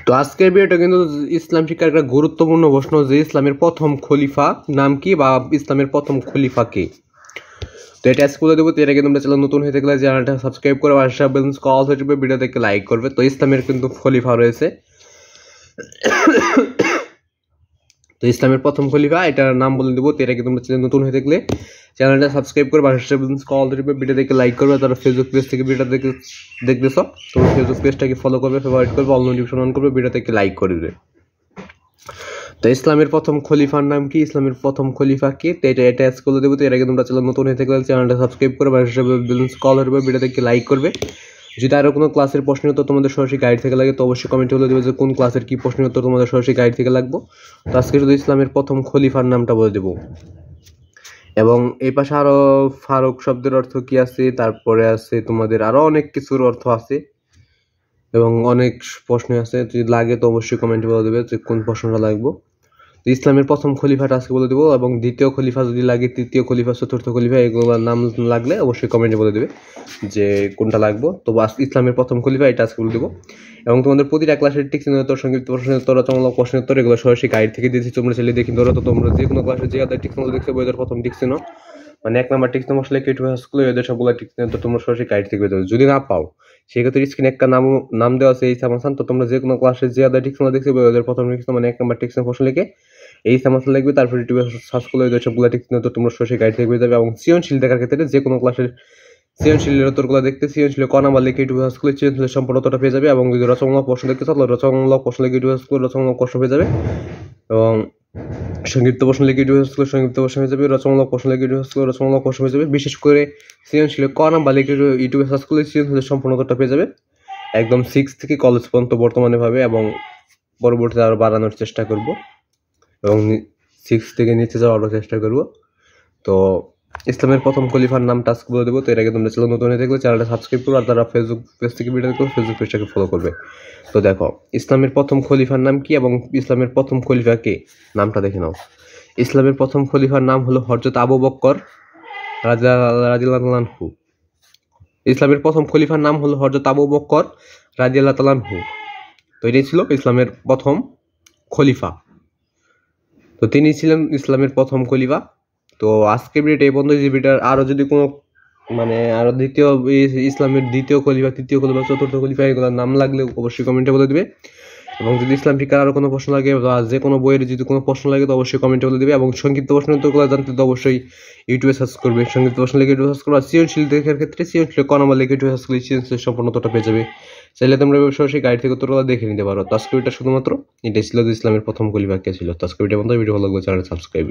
তো আজকের ভিডিওটা কিন্তু ইসলাম শিক্ষার একটা গুরুত্বপূর্ণ প্রশ্ন যে ইসলামের প্রথম খলিফা নাম কি বা ইসলামের প্রথম খলিফা কে। তো এটা আজকে বলে দেবো। তো এর আগে তোমরা চ্যানেল নতুন হয়ে থাকলে চ্যানেলটা সাবস্ক্রাইব করে পাশে বেল কল হয়ে যাবে, ভিডিও দেখে লাইক করবে। তো ইসলামের কিন্তু খলিফা রয়েছে। তো ইসলামের প্রথম খলিফা এটার নাম বলে দেবো। তো এর আগে তোমরা চ্যানেল নতুন হয়ে থাকলে চ্যানেলটা সাবস্ক্রাইব করে পাশে বেল কল দিবে, ভিডিও দেখে লাইক করবে। তারা ফেসবুক পেজ থেকে ভিডিও দেখতেছো তোমরা ফেসবুক পেজটাকে ফলো করবে, ফেভারিট করবে, অল নোটিফিকেশন অন করবে, ভিডিও থেকে লাইক করবে। তো ইসলামের প্রথম খলিফার নাম কি, ইসলামের প্রথম খলিফা কে, তো এটা আজকে বলে দেবো। তো এর আগে তোমরা চ্যানেল নতুন হয়ে থাকলে চ্যানেলটা সাবস্ক্রাইব করে পাশে বেল কল করবে, ভিডিও দেখে লাইক করবে। যদি আরও কোনো ক্লাসের প্রশ্ন উত্তর তোমাদের সরাসরি গাইড থেকে লাগে তো অবশ্যই কমেন্টে বলে দেবে যে কোন ক্লাসের কি প্রশ্ন উত্তর তোমাদের সরাসরি গাইড থেকে লাগবে। তো আজকে শুধু ইসলামের প্রথম খলিফার নামটা বলে দেবো। এবং এই পাশে আরও ফারুক শব্দের অর্থ কি আছে, তারপরে আছে তোমাদের আরও অনেক কিছুর অর্থ আছে এবং অনেক প্রশ্ন আছে। যদি লাগে তো অবশ্যই কমেন্টে বলে দেবে যে কোন প্রশ্নটা লাগবে। ইসলামের প্রথম খলিফাটা আজকে বলে দেবো এবং দ্বিতীয় খলিফা যদি লাগে, তৃতীয় খলিফা, চতুর্থ খলিফা এগুলোর নাম লাগলে অবশ্যই কমেন্টে বলে দেবে যে কোনটা লাগবে। তো ইসলামের প্রথম খলিফা এটা আজকে বলে দেবো। এবং তোমাদের প্রতিটা ক্লাসের টিকচিহ্ন উত্তর, সংক্ষিপ্ত প্রশ্ন উত্তর, রচনামূলক প্রশ্ন উত্তর এগুলো সরাসরি গাইড থেকে দিয়েছি, তোমরা চাইলে দেখি ধরো। তো তোমরা যে কোনো ক্লাসে যে আদার টিকচিহ্ন দেখতে বইদের প্রথম টিকচিহ্ন মানে 1 নম্বর টিকচিহ্ন বসলে কেটু স্কুলে এদের সবগুলো টিকচিহ্ন তো তোমরা সরাসরি গাইড থেকে পেয়ে যাবে। যদি না পাও সেক্ষেত্রে স্ক্রিনে একটা নাম দেওয়া আছে এই সামাসান। তো তোমরা যে কোনো ক্লাসে যে আদার টিকচিহ্ন দেখতে বইদের প্রথম টিকচিহ্ন মানে 1 নম্বর টিকচিহ্ন প্রশ্ন লিখে এই সামাসান লিখবে, তারপর ইউটিউবে সার্চ করলে ওই সবগুলো টিকচিহ্ন তো তোমরা সরাসরি গাইড থেকে পেয়ে যাবে। এবং সৃজনশীল দেখার ক্ষেত্রে যে কোনো ক্লাসের সৃজনশীলের উত্তরগুলো দেখতে সৃজনশীল ক নাম্বার লিখে ইউটিউবে সার্চ করলে সৃজনশীলের সম্পূর্ণ উত্তরটা পেয়ে যাবে। এবং যদি রচনামূলক প্রশ্ন দেখতে চাও রচনামূলক প্রশ্ন লিখে ইউটিউবে সার্চ করলে রচনামূলক প্রশ্ন পেয়ে যাবে। এবং সংক্ষিপ্ত প্রশ্ন লিখে ইউটিউবে সার্চ করলে সংক্ষিপ্ত প্রশ্ন হয়ে যাবে, রচনামূলক প্রশ্ন লিখে ইউটিউবে সার্চ করলে রচনামূলক প্রশ্ন হয়ে যাবে। বিশেষ করে সৃজনশীল ক নাম্বার লিখে ইউটিউবে সার্চ করলে সৃজনশীলের সম্পূর্ণ উত্তরটা পেয়ে যাবে একদম 6 থেকে কলেজ পর্যন্ত বর্তমানে ভাবে। এবং পরবর্তীতে আরও বাড়ানোর চেষ্টা করব এবং 6 থেকে নিচে যাওয়ারও চেষ্টা করব। তো ইসলামের প্রথম খলিফার নামটা আজকে বলে দেবো। তো এর আগে তোমরা চ্যানেল নতুন হয়ে থাকলে চ্যানেলটা সাবস্ক্রাইব করো, আর তারা ফেসবুক পেজ থেকে ভিডিও দেখো ফেসবুক পেজটাকে ফলো করবে। তো দেখো ইসলামের প্রথম খলিফার নাম কি এবং ইসলামের প্রথম খলিফা কে, নামটা দেখে নাও। ইসলামের প্রথম খলিফার নাম হলো হযরত আবু বকর রাদিয়াল্লাহু আনহু। ইসলামের প্রথম খলিফার নাম হলো হযরত আবু বকর রাদিয়াল্লাহু আনহু। তো এটাই ছিল ইসলামের প্রথম খলিফা। তো তিনি ছিলেন ইসলামের প্রথম খলিফা। তো আজকের ভিডিওটা এই পর্যন্ত। যে ভিডিওর আরও যদি কোনো মানে আরও ইসলামের দ্বিতীয় খলিফা, তৃতীয় খলিফা, চতুর্থ খলিফা এগুলোর নাম লাগলে অবশ্যই কমেন্টে বলে দেবে। এবং যদি ইসলাম শিক্ষার আরও কোনো প্রশ্ন লাগে বা যে কোনো বইয়ের যদি কোনো প্রশ্ন লাগে তো অবশ্যই কমেন্টে বলে দেবে। এবং সংক্ষিপ্ত প্রশ্ন উত্তরগুলো জানতে তো অবশ্যই ইউটিউবে সার্চ করবে, সংক্ষিপ্ত প্রশ্ন লিখে ইউটিউবে সার্চ করবে। আর সৃজনশীল দেখার ক্ষেত্রে সৃজনশীল ক নাম্বার লিখে ইউটিউবে সার্চ করলে সৃজনশীল সম্পূর্ণ উত্তরটা পেয়ে যাবে। চাইলে তোমরা সরাসরি গাইড থেকে উত্তরগুলো দেখে নিতে পারো। তো আজকে এটা শুধুমাত্র এটাই ছিল যে ইসলামের প্রথম খলিফা কে ছিল। তো আজকে ভিডিও ভালো লাগলে চ্যানেল সাবস্ক্রাইব।